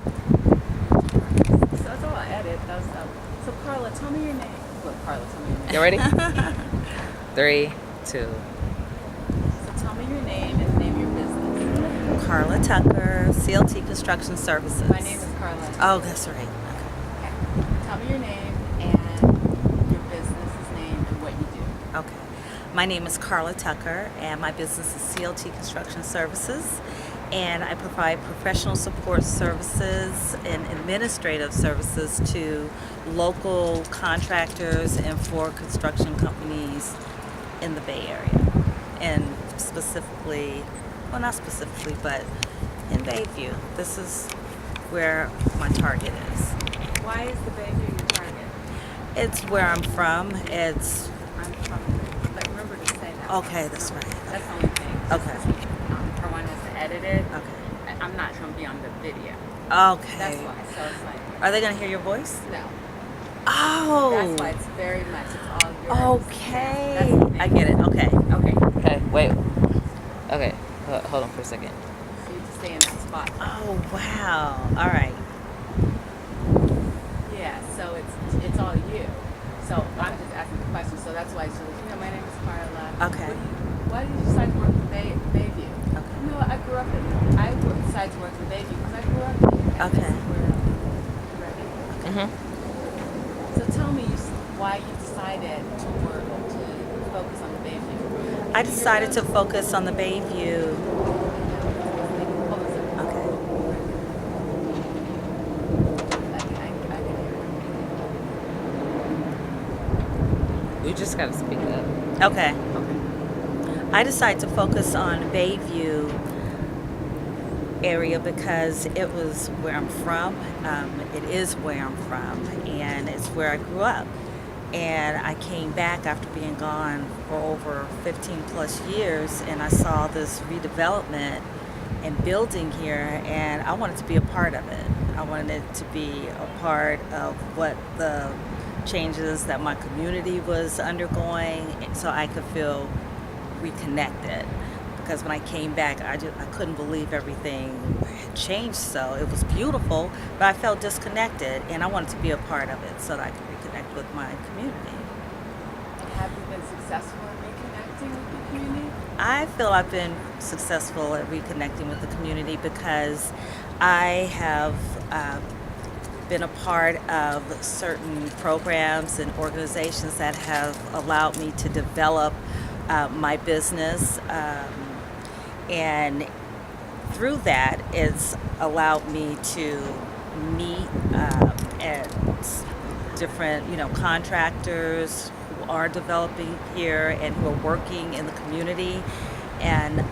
So that's all I added. So Carla, tell me your name. Look, Carla, tell me your name. You ready? 3, 2. So tell me your name and the name of your business. Carla Tucker, CLT Construction Services. My name is Carla. Oh, that's right. Okay. Tell me your name and your business's name and what you do. Okay. My name is Carla Tucker, and my business is CLT Construction Services. And I provide professional support services and administrative services to local contractors and for construction companies in the Bay Area. And specifically, well, not specifically, but in Bayview. This is where my target is. Why is the Bayview your target? It's where I'm from. It's I'm from. Like, remember to say that. okay, that's right. That's the only thing. Okay. For one has to edit it. Okay. I'm not going to be on the video. Okay. That's why. So it's like, Are they going to hear your voice? no. Oh. That's why it's very much, it's all yours. Okay. That's the thing. I get it. Okay. Okay. Okay, wait. Okay, hold on for a second. So you just stay in that spot. Oh, wow. All right. Yeah, so it's all you. So I'm just asking the question. So that's why she was, my name is Carla. Okay. Why did you decide to work in Bayview? Okay. No, I decided to work in Bayview because I grew up here. And Okay. This is where you ready? Mm-hmm. So tell me why you decided to focus on the Bayview. I decided to focus on the Bayview. Okay. You just gotta speak up. Okay. I decided to focus on Bayview area because it was where I'm from. It is where I'm from, and it's where I grew up. And I came back after being gone for over 15 plus years, and I saw this redevelopment and building here, and I wanted to be a part of it. I wanted it to be a part of what the changes that my community was undergoing, so I could feel reconnected. Because when I came back, I couldn't believe everything had changed. So it was beautiful, but I felt disconnected, and I wanted to be a part of it so that I could reconnect with my community. And have you been successful in reconnecting with the community? I feel I've been successful at reconnecting with the community because I have been a part of certain programs and organizations that have allowed me to develop my business. And through that, it's allowed me to meet at different, contractors who are developing here and who are working in the community. And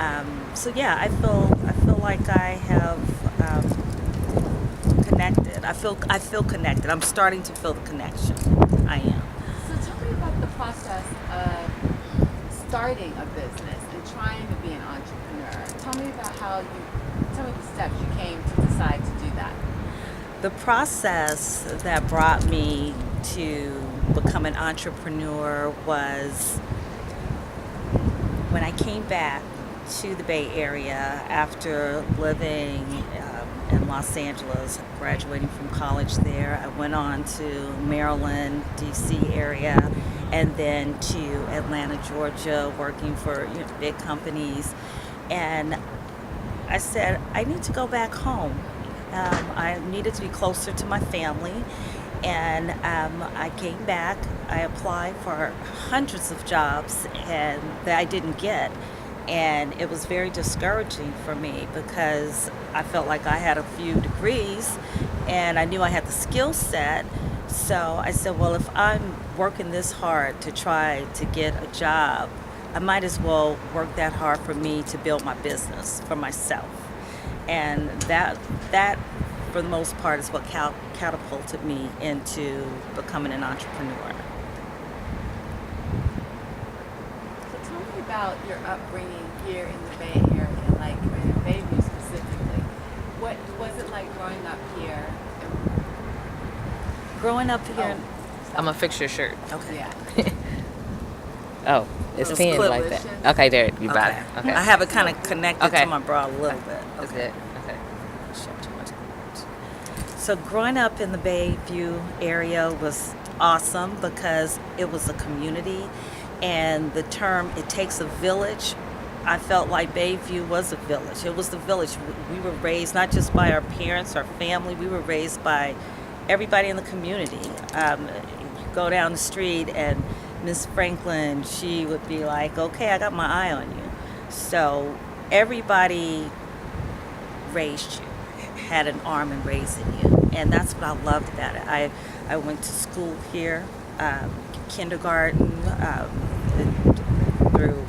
so, yeah, I feel like I have connected. I feel connected. I'm starting to feel the connection. I am. So tell me about the process of starting a business and trying to be an entrepreneur. Tell me about tell me the steps you came to decide to do that. The process that brought me to become an entrepreneur was when I came back to the Bay Area after living in Los Angeles, graduating from college there. I went on to Maryland, D.C. area, and then to Atlanta, Georgia, working for big companies. And I said, I need to go back home. I needed to be closer to my family. And I came back. I applied for hundreds of jobs and that I didn't get. And it was very discouraging for me because I felt like I had a few degrees and I knew I had the skill set. So I said, well, if I'm working this hard to try to get a job, I might as well work that hard for me to build my business for myself. And that for the most part, is what catapulted me into becoming an entrepreneur. So tell me about your upbringing here in the Bay Area, like in Bayview specifically. What was it like growing up here? Growing up here, I'm gonna fix your shirt. okay. Yeah. Oh, it's Those pinned like coalitions. that. Okay, there, you got it. Okay. I have it kind of connected Okay. to my bra a little bit. That's good. Okay. Show too much. So growing up in the Bayview area was awesome because it was a community, and the term "it takes a village," I felt like Bayview was a village. It was the village. We were raised not just by our parents, our family. We were raised by everybody in the community. You go down the street and Miss Franklin, she would be like, "Okay, I got my eye on you." So everybody raised you, had an arm in raising you, and that's what I loved about it. I went to school here, kindergarten, through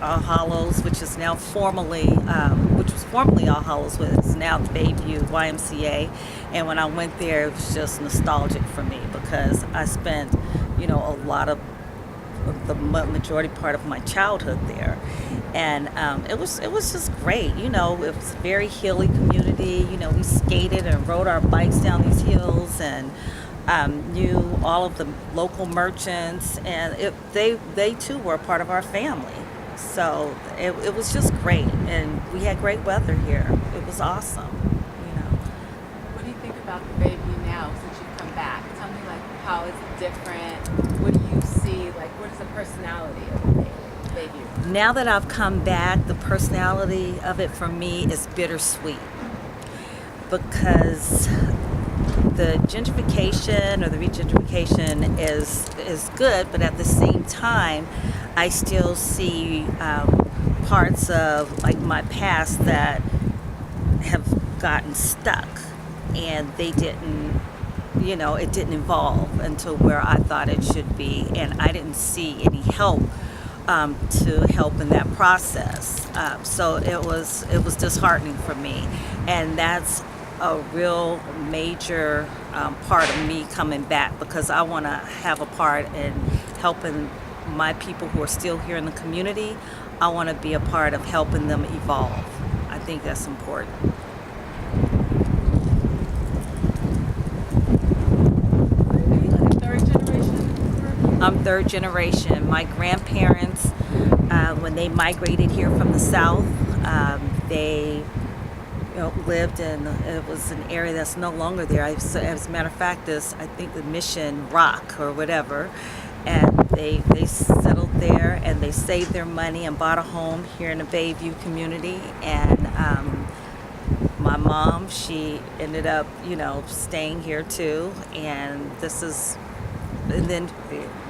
All Hallows, which is now which was formerly All Hallows, which is now the Bayview YMCA. And when I went there, it was just nostalgic for me because I spent, a lot of the majority part of my childhood there, and it was just great. It was a very hilly community. We skated and rode our bikes down these hills, and knew all of the local merchants, and they too were a part of our family. So it was just great, and we had great weather here. It was awesome. What do you think about the Bayview now since you've come back? Tell me, like, how is it different? What do you see? Like, what is the personality of the Bayview? Now that I've come back, the personality of it for me is bittersweet because the gentrification or the regentrification is good, but at the same time, I still see parts of like my past that have gotten stuck, and they didn't, it didn't evolve until where I thought it should be, and I didn't see any help to help in that process. So it was disheartening for me, and that's a real major part of me coming back because I want to have a part in helping my people who are still here in the community. I want to be a part of helping them evolve. I think that's important. Are you like third generation? I'm third generation. My grandparents, when they migrated here from the South, they lived in, it was an area that's no longer there. As a matter of fact, I think the Mission Rock or whatever, and they settled there and they saved their money and bought a home here in the Bayview community. And my mom, she ended up, staying here too. And then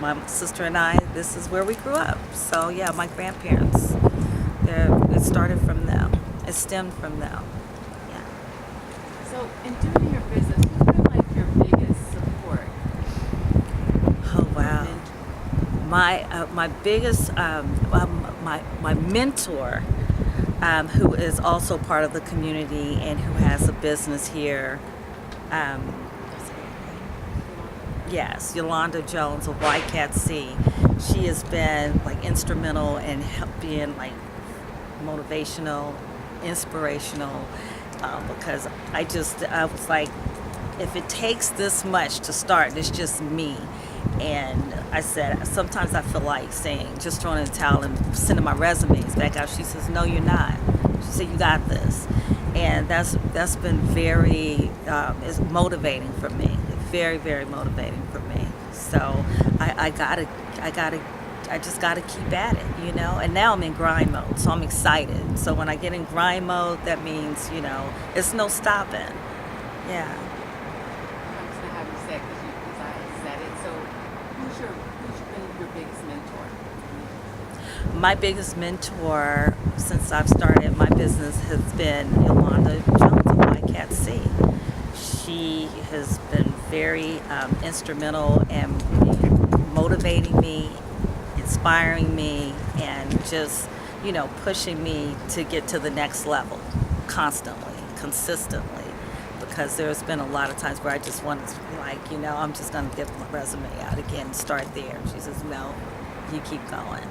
my sister and I, this is where we grew up. So yeah, my grandparents, it started from them. It stemmed from them. So, in doing your business, who's been like your biggest support? Oh wow, my biggest my mentor, who is also part of the community and who has a business here. Yes, Yolanda Jones of YCATC. She has been like instrumental in being like motivational, inspirational. Because I was like, if it takes this much to start, it's just me. And I said, sometimes I feel like saying, just throwing in the towel and sending my resumes back out. She says, no, you're not. She said, you got this. And that's been very, it's motivating for me. Very, very motivating for me. So I just gotta keep at it, and now I'm in grind mode, so I'm excited. So when I get in grind mode, that means, it's no stopping. Yeah. I'm just gonna have you say it because I said it. So, who's been your biggest mentor? My biggest mentor since I've started my business has been Yolanda Jones of YCATC. She has been very instrumental in motivating me, inspiring me, and just pushing me to get to the next level constantly, consistently, because there's been a lot of times where I just wanted to be like, I'm just going to get my resume out again and start there. She says, no, you keep going.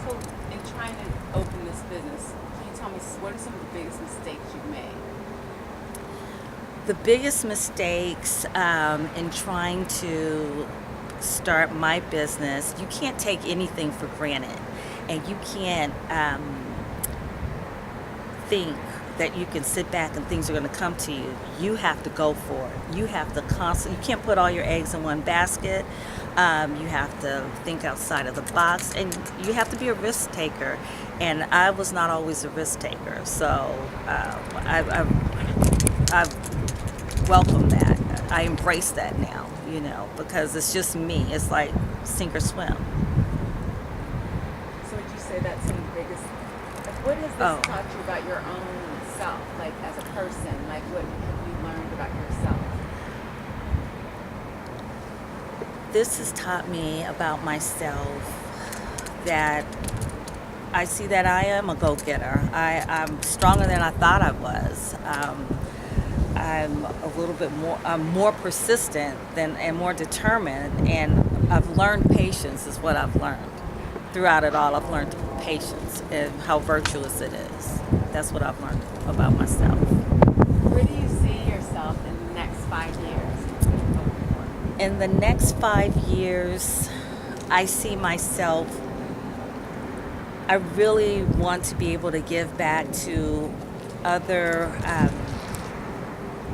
So, in trying to open this business, can you tell me what are some of the biggest mistakes you've made? The biggest mistakes in trying to start my business, you can't take anything for granted, and you can't think that you can sit back and things are going to come to you. You have to go for it. You have to you can't put all your eggs in one basket. You have to think outside of the box, and you have to be a risk taker. And I was not always a risk taker, so I welcome that. I embrace that now, because it's just me. It's like sink or swim. So would you say that's the biggest, like, what has this taught you about your own self, like as a person? Like, what have you learned about yourself? This has taught me about myself that I see that I am a go-getter. I'm stronger than I thought I was. I'm a little bit more, I'm more persistent and more determined, and I've learned patience is what I've learned. Throughout it all, I've learned patience and how virtuous it is. That's what I've learned about myself. Where do you see yourself in the next 5 years? In the next 5 years, I see myself, I really want to be able to give back to other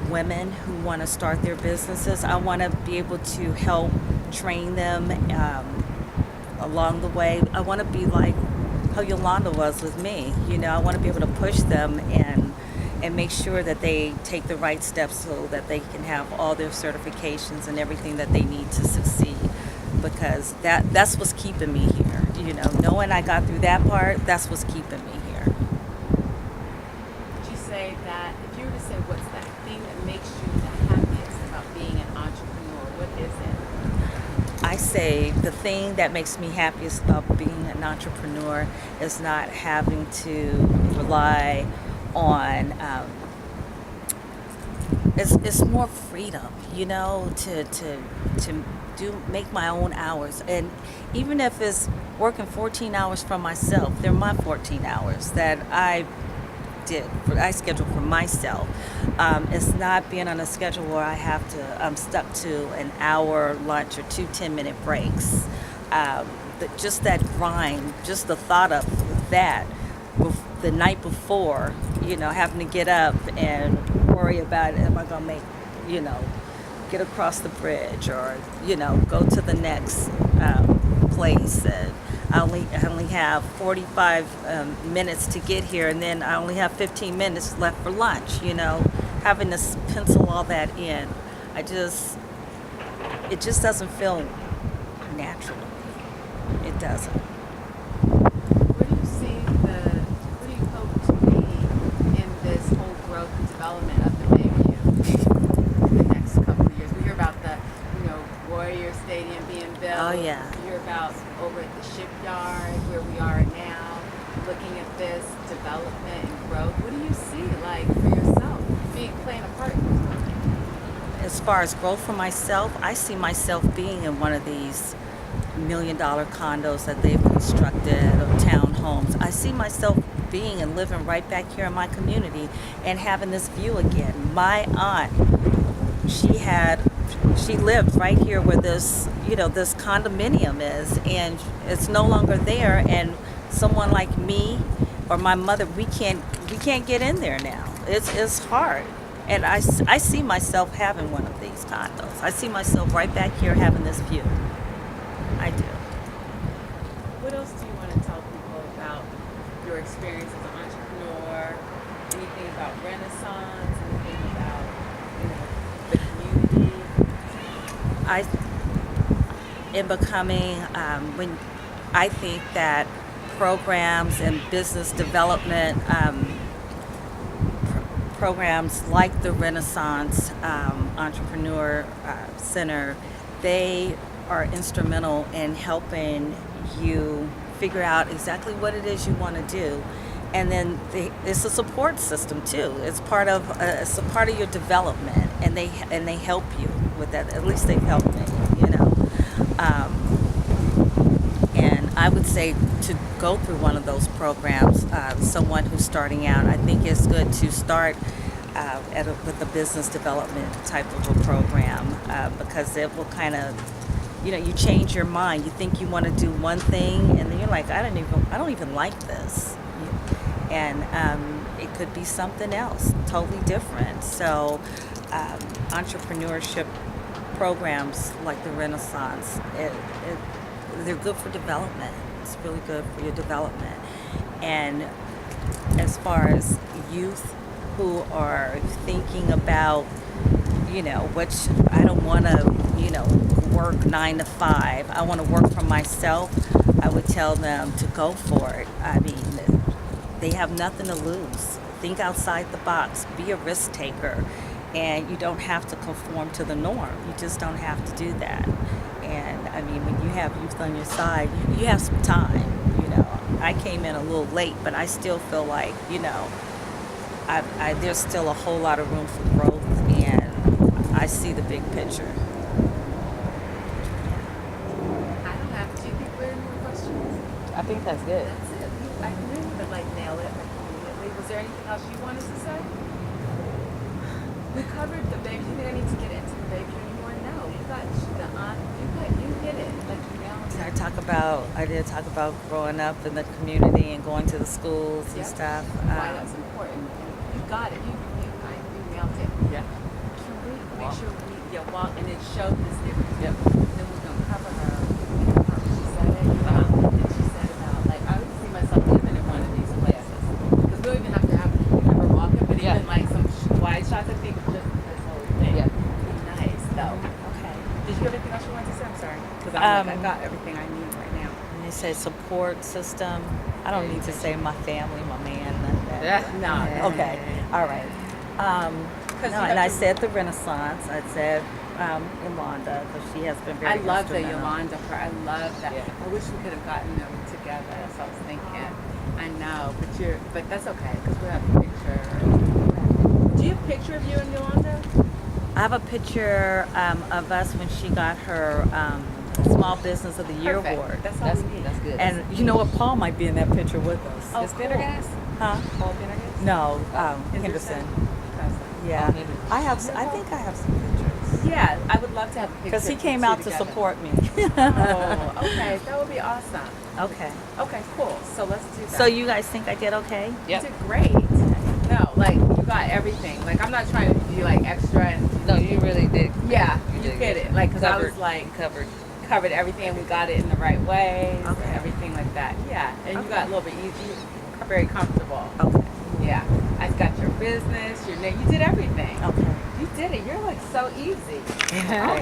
women who want to start their businesses. I want to be able to help train them along the way. I want to be like how Yolanda was with me. I want to be able to push them and make sure that they take the right steps so that they can have all their certifications and everything that they need to succeed. Because that's what's keeping me here. Knowing I got through that part, that's what's keeping me here. Would you say that, if you were to say what's that thing that makes you the happiest about being an entrepreneur, what is it? I say the thing that makes me happiest about being an entrepreneur is not having to rely on, it's more freedom, to make my own hours. And even if it's working 14 hours for myself, they're my 14 hours that I schedule for myself. It's not being on a schedule where I'm stuck to an hour lunch or 2 10-minute breaks. Just that grind, just the thought of that the night before, having to get up and worry about, am I going to make, get across the bridge, or go to the next place, and I only have 45 minutes to get here, and then I only have 15 minutes left for lunch. Having to pencil all that in, it just doesn't feel natural. It doesn't. Where do you hope to be in this whole growth and development of the Bayview in the next couple of years? We hear about the, Warrior Stadium being built. Oh, yeah. We hear about over at the shipyard where we are now, looking at this development and growth. What do you see, like, for yourself, playing a part? As far as growth for myself, I see myself being in one of these $1 million condos that they've constructed, or townhomes. I see myself being and living right back here in my community and having this view again. My aunt, she lived right here where this condominium is, and it's no longer there, and someone like me or my mother, we can't get in there now. It's hard. And I see myself having one of these condos. I see myself right back here having this view. I do. What else do you want to tell people about your experience as an entrepreneur? Anything about Renaissance? Anything about, the community? When I think that programs and business development programs like the Renaissance Entrepreneur Center, they are instrumental in helping you figure out exactly what it is you want to do. And then it's a support system too. It's part of your development, and they help you with that. At least they've helped me, And I would say to go through one of those programs, someone who's starting out, I think it's good to start with a business development type of a program, because it will kind of, you change your mind. You think you want to do one thing, and then you're like, I don't even like this. And it could be something else, totally different. So, entrepreneurship programs like the Renaissance, they're good for development. It's really good for your development. And as far as youth who are thinking about, which I don't want to, work 9 to 5. I want to work for myself. I would tell them to go for it. I mean, they have nothing to lose. Think outside the box. Be a risk taker. And you don't have to conform to the norm. You just don't have to do that. And I mean, when you have youth on your side, you have some time. I came in a little late, but I still feel like, there's still a whole lot of room for growth, and I see the big picture. I don't have. Do you think we're in more questions? I think that's good. That's it. I knew you would nail it immediately. Was there anything else you wanted to say? We covered the baby. You think I need to get into the baby anymore? No, you got the aunt. You hit it. You nailed it. I did talk about growing up in the community and going to the schools and Yep. stuff. Why that's important. You got it. You nailed it. Yeah. Can we make sure we walk and it showed this difference? Yep. Then we're gonna cover her. How she said it. And she said about I would see myself living in one of these places because we don't even have to have her walking, but Yeah. even some wide shots. I think just this whole thing. Yeah. Would be nice though. Okay. Did you have anything else you wanted to say? I'm sorry because I got everything I need right now. And they said support system. I don't need to say my family, my man. No. Okay. All right. you No, have and I to- said the Renaissance. I said Yolanda, because she has been very I love the instrumental. Yolanda part. I love that. Yeah. I wish we could have gotten them together. So I was thinking, I know, but that's okay because we have a picture. Do you have a picture of you and Yolanda? I have a picture of us when she got her Small Business of the Year Perfect. award. That's all we need. That's good. And you know what? Paul might be in that picture with us. Oh, Is cool. Pendergast? Huh? Paul Pendergast? No, Henderson. Yeah. Henderson. I think I have some pictures. Yeah, I would love to have a picture. Because he of came you two out to together. support me. Oh, okay. That would be awesome. Okay. Okay, cool. So let's do that. So you guys think I did okay? Yep. You did great. No, you got everything. I'm not trying to be extra and No, you really did. yeah, You you did hit good. it. Because I was Covered. covered everything and we got it in the right way. Okay. And everything like that. Yeah. And Okay. you got a little bit easy, very comfortable. Okay. Yeah. I got your business, your name. You did everything. Okay. You did it. You're so easy. Okay.